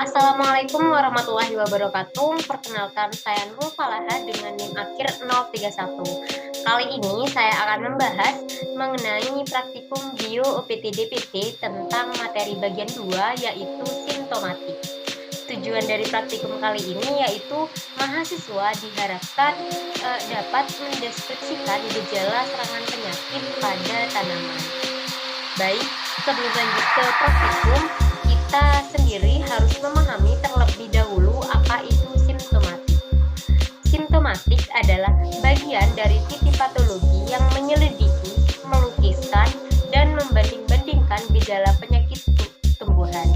Assalamualaikum warahmatullahi wabarakatuh. Perkenalkan, saya Nurul Falaha dengan NIM akhir 031. Kali ini saya akan membahas mengenai praktikum Bio UPT-DPT tentang materi bagian 2 yaitu simptomatik. Tujuan dari praktikum kali ini yaitu mahasiswa diharapkan dapat mendeskripsikan gejala serangan penyakit pada tanaman. Baik, sebelum lanjut ke praktikum, kita sendiri harus memahami terlebih dahulu apa itu simptomatik. Simptomatik adalah bagian dari titik patologi yang menyelidiki, melukiskan, dan membanding-bandingkan gejala penyakit tumbuhan.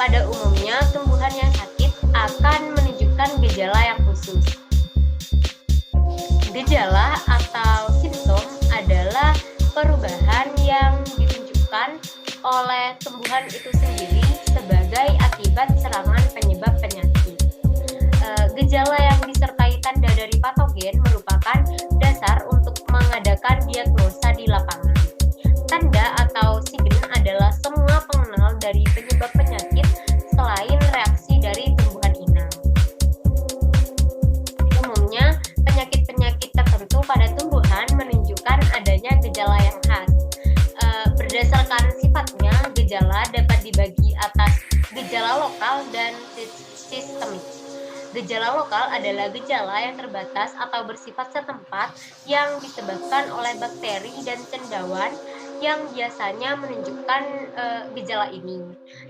Pada umumnya, tumbuhan yang sakit akan menunjukkan gejala yang khusus. Gejala atau simptom adalah perubahan yang ditunjukkan oleh tumbuhan itu sendiri sebagai akibat serangan penyebab penyakit. Gejala yang disertai tanda dari patogen merupakan dasar untuk mengadakan diagnosa di lapangan. Tanda atau sigen adalah semua pengenal dari penyebab penyakit selain reaksi dari tumbuhan inang. Umumnya, penyakit-penyakit tertentu pada tumbuhan menunjukkan adanya gejala yang khas. Berdasarkan sifatnya, gejala dapat dibagi atas gejala lokal dan sistemik. Gejala lokal adalah gejala yang terbatas atau bersifat setempat yang disebabkan oleh bakteri dan cendawan yang biasanya menunjukkan gejala ini.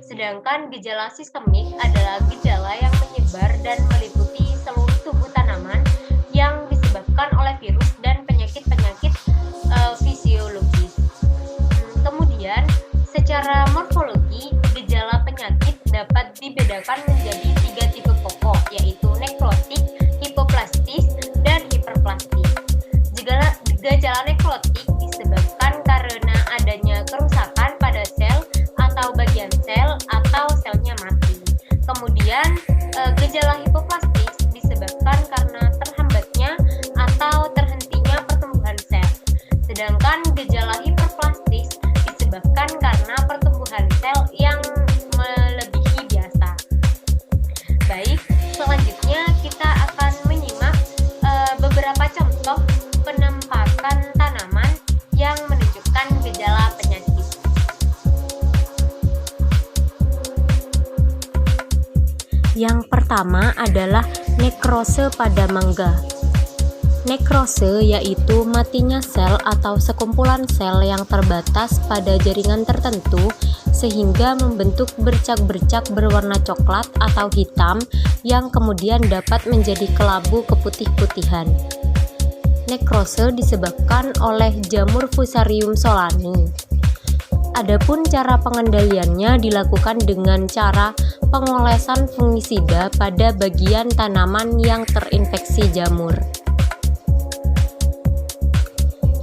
Sedangkan gejala sistemik adalah gejala yang menyebar dan meliputi seluruh tubuh tanaman yang disebabkan oleh virus dan penyakit-penyakit fisiologis. Kemudian, secara morfologi, gejala penyakit dapat dibedakan menjadi 3 tipe pokok, yaitu nekrotik, hipoplastis, dan hiperplastis. Gejala nekrotik disebabkan karena adanya kerusakan pada sel atau bagian sel atau selnya mati. Kemudian, gejala hipoplastis disebabkan karena terhambatnya atau terhentinya pertumbuhan sel. Sedangkan gejala hiperplastis disebabkan karena pertumbuhan sel yang melebihi biasa. Baik, selanjutnya kita akan menyimak beberapa contoh penampakan tanaman yang menunjukkan gejala penyakit. Yang pertama adalah nekrose pada mangga. Nekrose yaitu matinya sel atau sekumpulan sel yang terbatas pada jaringan tertentu sehingga membentuk bercak-bercak berwarna coklat atau hitam yang kemudian dapat menjadi kelabu keputih-putihan. Nekrose disebabkan oleh jamur Fusarium solani. Adapun cara pengendaliannya dilakukan dengan cara pengolesan fungisida pada bagian tanaman yang terinfeksi jamur.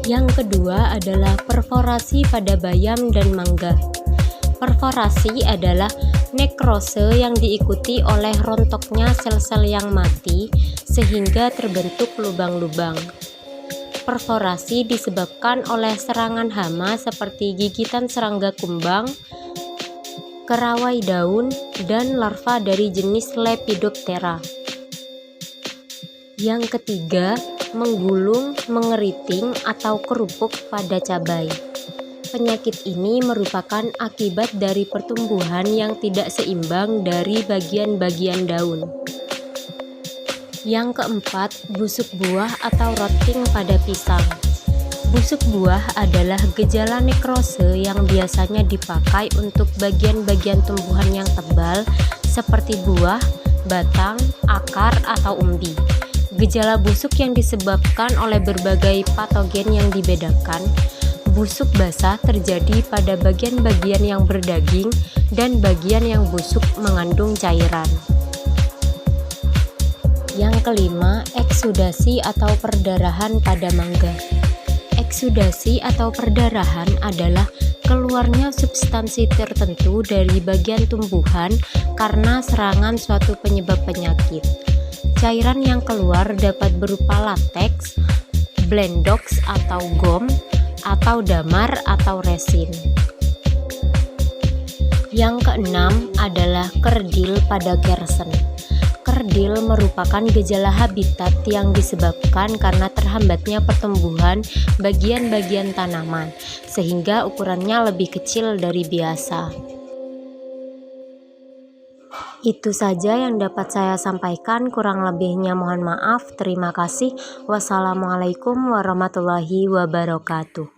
Yang kedua adalah perforasi pada bayam dan mangga. Perforasi adalah nekrose yang diikuti oleh rontoknya sel-sel yang mati sehingga terbentuk lubang-lubang. Perforasi disebabkan oleh serangan hama seperti gigitan serangga kumbang, kerawai daun, dan larva dari jenis Lepidoptera. Yang ketiga, menggulung, mengeriting, atau kerupuk pada cabai. Penyakit ini merupakan akibat dari pertumbuhan yang tidak seimbang dari bagian-bagian daun. Yang keempat, busuk buah atau rotting pada pisang. Busuk buah adalah gejala nekrose yang biasanya dipakai untuk bagian-bagian tumbuhan yang tebal seperti buah, batang, akar, atau umbi. Gejala busuk yang disebabkan oleh berbagai patogen yang dibedakan. Busuk basah terjadi pada bagian-bagian yang berdaging dan bagian yang busuk mengandung cairan. Yang kelima, eksudasi atau perdarahan pada mangga. Eksudasi atau perdarahan adalah keluarnya substansi tertentu dari bagian tumbuhan karena serangan suatu penyebab penyakit. Cairan yang keluar dapat berupa lateks, blendox atau gom, atau damar atau resin. Yang keenam adalah kerdil pada Gersen. Kerdil merupakan gejala habitat yang disebabkan karena terhambatnya pertumbuhan bagian-bagian tanaman, sehingga ukurannya lebih kecil dari biasa. Itu saja yang dapat saya sampaikan, kurang lebihnya mohon maaf. Terima kasih. Wassalamualaikum warahmatullahi wabarakatuh.